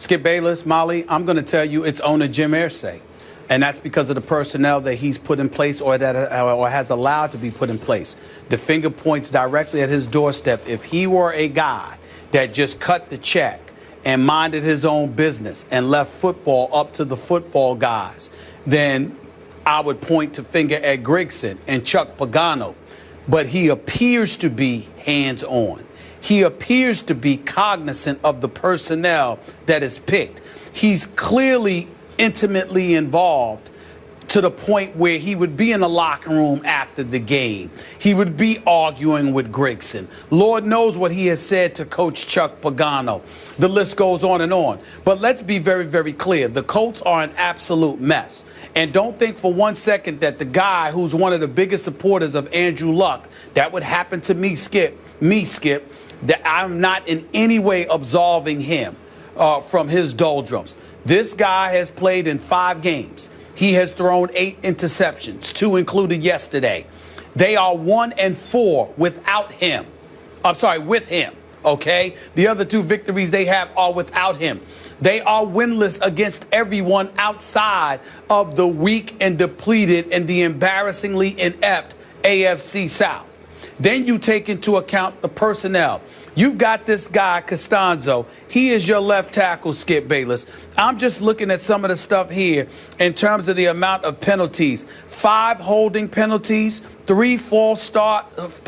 Skip Bayless, Molly, I'm going to tell you it's owner Jim Irsay. And that's because of the personnel that he's put in place or has allowed to be put in place. The finger points directly at his doorstep. If he were a guy that just cut the check and minded his own business and left football up to the football guys, then I would point to finger at Grigson and Chuck Pagano. But he appears to be hands-on. He appears to be cognizant of the personnel that is picked. He's clearly intimately involved to the point where he would be in the locker room after the game. He would be arguing with Grigson. Lord knows what he has said to Coach Chuck Pagano. The list goes on and on. But let's be very, very clear. The Colts are an absolute mess. And don't think for 1 second that the guy who's one of the biggest supporters of Andrew Luck, that would happen to me, Skip, that I'm not in any way absolving him from his doldrums. This guy has played in 5 games. He has thrown 8 interceptions, 2 included yesterday. They are 1-4 without him. I'm sorry, with him, okay? The other 2 victories they have are without him. They are winless against everyone outside of the weak and depleted and the embarrassingly inept AFC South. Then you take into account the personnel. You've got this guy, Costanzo. He is your left tackle, Skip Bayless. I'm just looking at some of the stuff here in terms of the amount of penalties. 5 holding penalties, 3 false starts,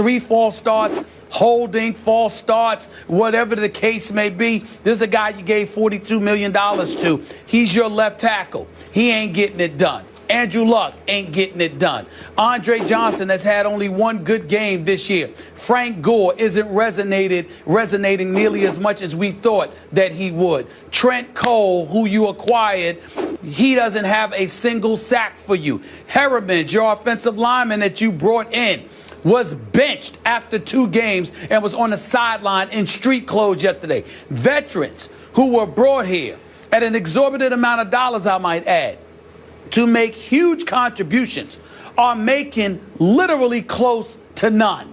holding, false starts, whatever the case may be. This is a guy you gave $42 million to. He's your left tackle. He ain't getting it done. Andrew Luck ain't getting it done. Andre Johnson has had only 1 good game this year. Frank Gore isn't resonating nearly as much as we thought that he would. Trent Cole, who you acquired, he doesn't have a single sack for you. Harriman, your offensive lineman that you brought in, was benched after 2 games and was on the sideline in street clothes yesterday. Veterans who were brought here at an exorbitant amount of dollars, I might add, to make huge contributions, are making literally close to none.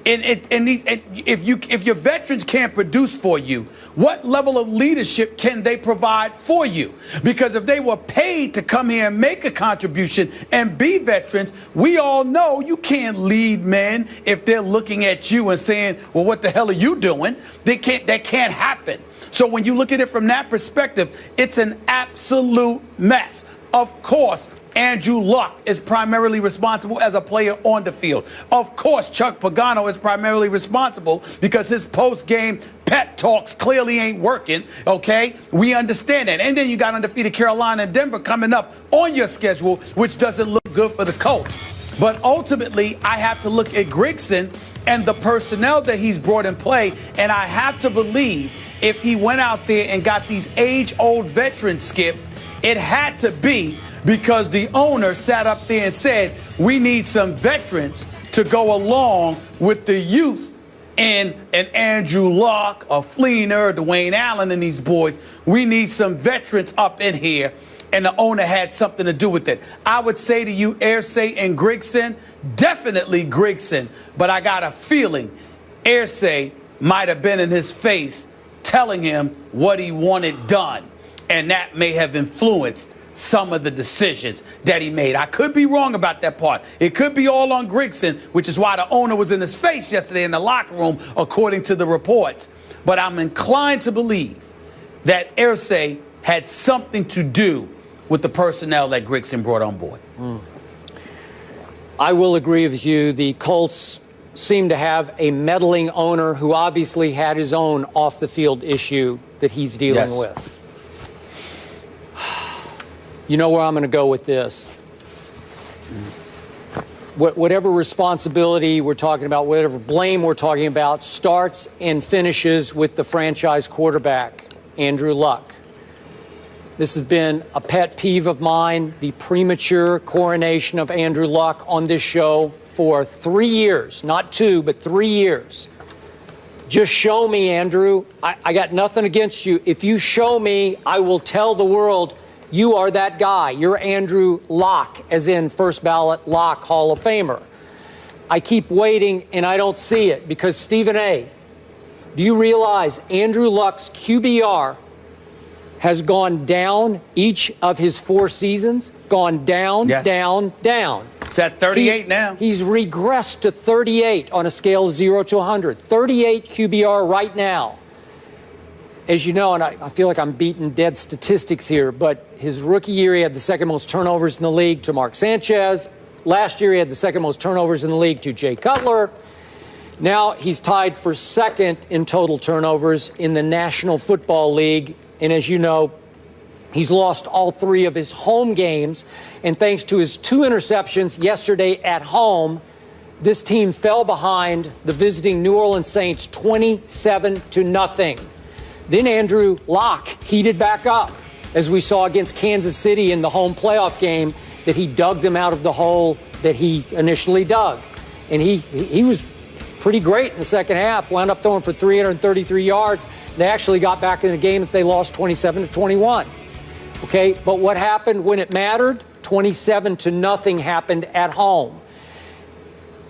And if your veterans can't produce for you, what level of leadership can they provide for you? Because if they were paid to come here and make a contribution and be veterans, we all know you can't lead men if they're looking at you and saying, well, what the hell are you doing? That can't happen. So when you look at it from that perspective, it's an absolute mess. Of course, Andrew Luck is primarily responsible as a player on the field. Of course, Chuck Pagano is primarily responsible because his post-game pep talks clearly ain't working, okay? We understand that. And then you got undefeated Carolina and Denver coming up on your schedule, which doesn't look good for the Colts. But ultimately, I have to look at Grigson and the personnel that he's brought in play, and I have to believe if he went out there and got these age-old veterans, Skip, it had to be because the owner sat up there and said, we need some veterans to go along with the youth and an Andrew Luck, a Fleener, Dwayne Allen, and these boys. We need some veterans up in here, and the owner had something to do with it. I would say to you, Irsay and Grigson, definitely Grigson, but I got a feeling Irsay might have been in his face telling him what he wanted done. And that may have influenced some of the decisions that he made. I could be wrong about that part. It could be all on Grigson, which is why the owner was in his face yesterday in the locker room, according to the reports. But I'm inclined to believe that Irsay had something to do with the personnel that Grigson brought on board. I will agree with you. The Colts seem to have a meddling owner who obviously had his own off-the-field issue that he's dealing with. You know where I'm going to go with this. Whatever responsibility we're talking about, whatever blame we're talking about, starts and finishes with the franchise quarterback, Andrew Luck. This has been a pet peeve of mine, the premature coronation of Andrew Luck on this show for 3 years, not 2, but 3 years. Just show me, Andrew. I got nothing against you. If you show me, I will tell the world you are that guy. You're Andrew Luck, as in first ballot Luck Hall of Famer. I keep waiting, and I don't see it because, Stephen A., do you realize Andrew Luck's QBR has gone down each of his 4 seasons, gone down, Yes. down, down. It's at 38 now. He's regressed to 38 on a scale of 0 to 100. 38 QBR right now. As you know, and I feel like I'm beating dead statistics here, but his rookie year, he had the second most turnovers in the league to Mark Sanchez. Last year, he had the second most turnovers in the league to Jay Cutler. Now he's tied for second in total turnovers in the National Football League. And as you know, he's lost all 3 of his home games. And thanks to his 2 interceptions yesterday at home, this team fell behind the visiting New Orleans Saints 27-0. Then Andrew Luck heated back up, as we saw against Kansas City in the home playoff game, that he dug them out of the hole that he initially dug. And he was pretty great in the second half, wound up throwing for 333 yards. They actually got back in the game if they lost 27-21. Okay, but what happened when it mattered? 27-0 happened at home.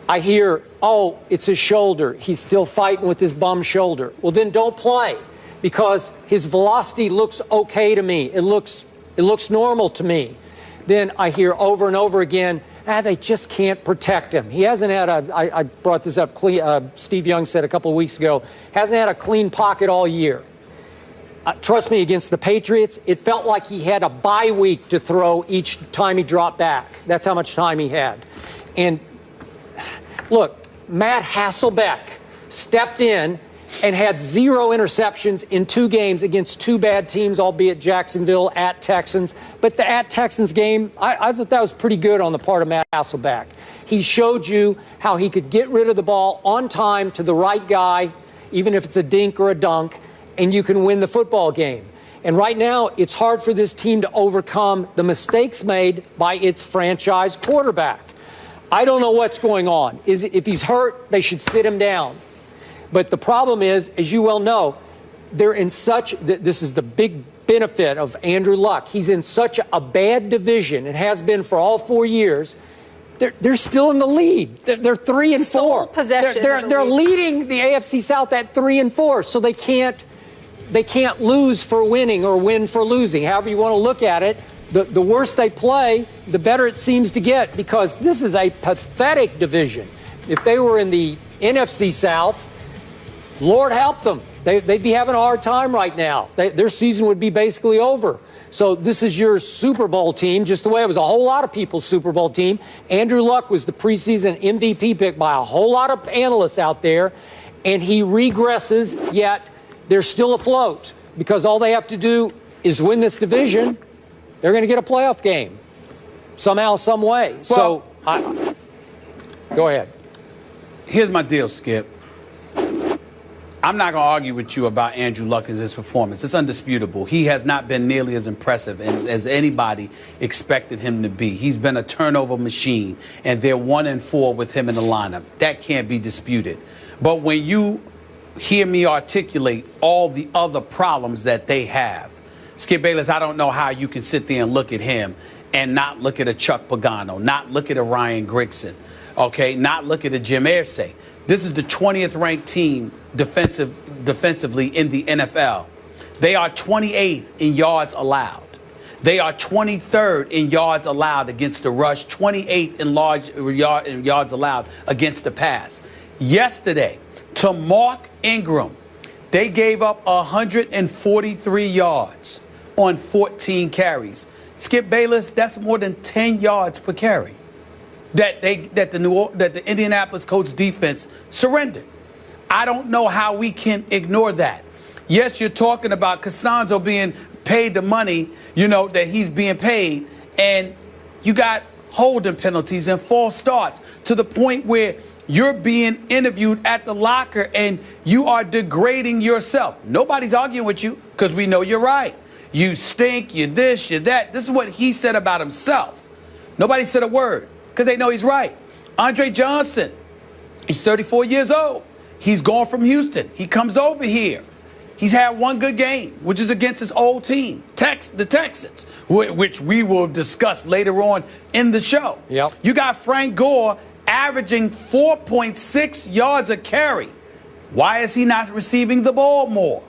I hear, oh, it's his shoulder. He's still fighting with his bum shoulder. Well, then don't play, because his velocity looks okay to me. It looks normal to me. Then I hear over and over again, they just can't protect him. He hasn't had I brought this up, Steve Young said a couple of weeks ago, hasn't had a clean pocket all year. Trust me, against the Patriots, it felt like he had a bye week to throw each time he dropped back. That's how much time he had. And look, Matt Hasselbeck stepped in and had 0 interceptions in 2 games against 2 bad teams, albeit Jacksonville at Texans. But the at Texans game, I thought that was pretty good on the part of Matt Hasselbeck. He showed you how he could get rid of the ball on time to the right guy, even if it's a dink or a dunk, and you can win the football game. And right now, it's hard for this team to overcome the mistakes made by its franchise quarterback. I don't know what's going on. If he's hurt, they should sit him down. But the problem is, as you well know, they're in such, this is the big benefit of Andrew Luck. He's in such a bad division, and has been for all 4 years. They're still in the lead. They're 3 and 4. Sole possession. They're leading the AFC South at 3 and 4, so they can't lose for winning or win for losing. However you want to look at it, the worse they play, the better it seems to get, because this is a pathetic division. If they were in the NFC South, Lord help them. They'd be having a hard time right now. Their season would be basically over. So this is your Super Bowl team, just the way it was a whole lot of people's Super Bowl team. Andrew Luck was the preseason MVP pick by a whole lot of analysts out there, and he regresses, yet they're still afloat, because all they have to do is win this division. They're going to get a playoff game somehow, some way. Well, go ahead. Here's my deal, Skip. I'm not going to argue with you about Andrew Luck and his performance. It's undisputable. He has not been nearly as impressive as anybody expected him to be. He's been a turnover machine, and they're 1 and 4 with him in the lineup. That can't be disputed. But when you hear me articulate all the other problems that they have, Skip Bayless, I don't know how you can sit there and look at him and not look at a Chuck Pagano, not look at a Ryan Grigson, okay, not look at a Jim Irsay. This is the 20th ranked team defensively in the NFL. They are 28th in yards allowed. They are 23rd in yards allowed against the rush, 28th in yards allowed against the pass. Yesterday, to Mark Ingram, they gave up 143 yards on 14 carries. Skip Bayless, that's more than 10 yards per carry that the Indianapolis Colts defense surrendered. I don't know how we can ignore that. Yes, you're talking about Costanzo being paid the money, that he's being paid, and you got holding penalties and false starts to the point where you're being interviewed at the locker and you are degrading yourself. Nobody's arguing with you, because we know you're right. You stink, you're this, you're that. This is what he said about himself. Nobody said a word, because they know he's right. Andre Johnson, he's 34 years old. He's gone from Houston. He comes over here. He's had one good game, which is against his old team, the Texans, which we will discuss later on in the show. Yep. You got Frank Gore averaging 4.6 yards a carry. Why is he not receiving the ball more?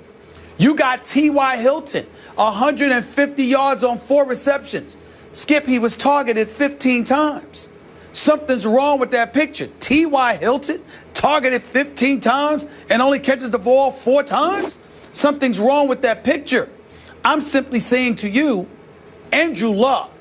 You got T.Y. Hilton, 150 yards on 4 receptions. Skip, he was targeted 15 times. Something's wrong with that picture. T.Y. Hilton targeted 15 times and only catches the ball 4 times? Something's wrong with that picture. I'm simply saying to you, Andrew Luck,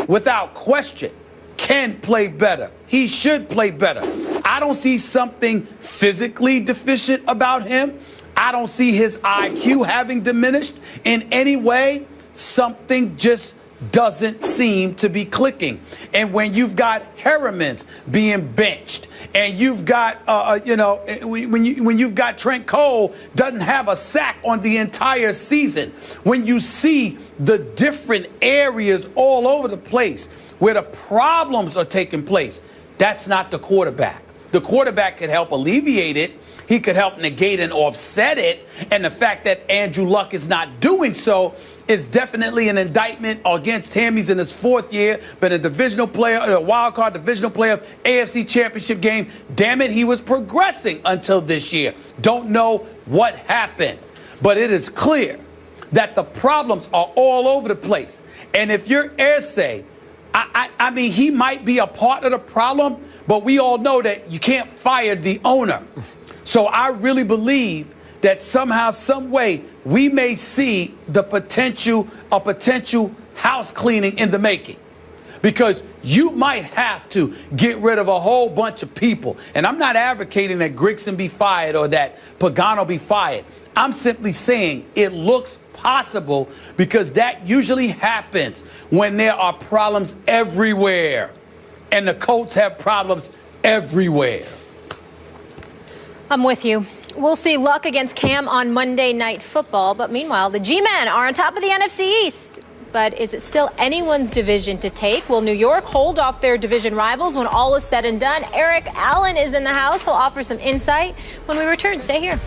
without question, can play better. He should play better. I don't see something physically deficient about him. I don't see his IQ having diminished in any way. Something just doesn't seem to be clicking. And when you've got Harriman's being benched, and you've got, when you've got Trent Cole doesn't have a sack on the entire season, when you see the different areas all over the place where the problems are taking place, that's not the quarterback. The quarterback could help alleviate it. He could help negate and offset it. And the fact that Andrew Luck is not doing so is definitely an indictment against him. He's in his 4th year, been a divisional player, a wild card divisional player, AFC Championship game. Damn it, he was progressing until this year. Don't know what happened. But it is clear that the problems are all over the place. And if you're Irsay, I mean, he might be a part of the problem, but we all know that you can't fire the owner. So I really believe that somehow, some way, we may see a potential house cleaning in the making. Because you might have to get rid of a whole bunch of people. And I'm not advocating that Grigson be fired or that Pagano be fired. I'm simply saying it looks possible, because that usually happens when there are problems everywhere. And the Colts have problems everywhere. I'm with you. We'll see Luck against Cam on Monday Night Football. But meanwhile, the G-Men are on top of the NFC East. But is it still anyone's division to take? Will New York hold off their division rivals when all is said and done? Eric Allen is in the house. He'll offer some insight when we return. Stay here.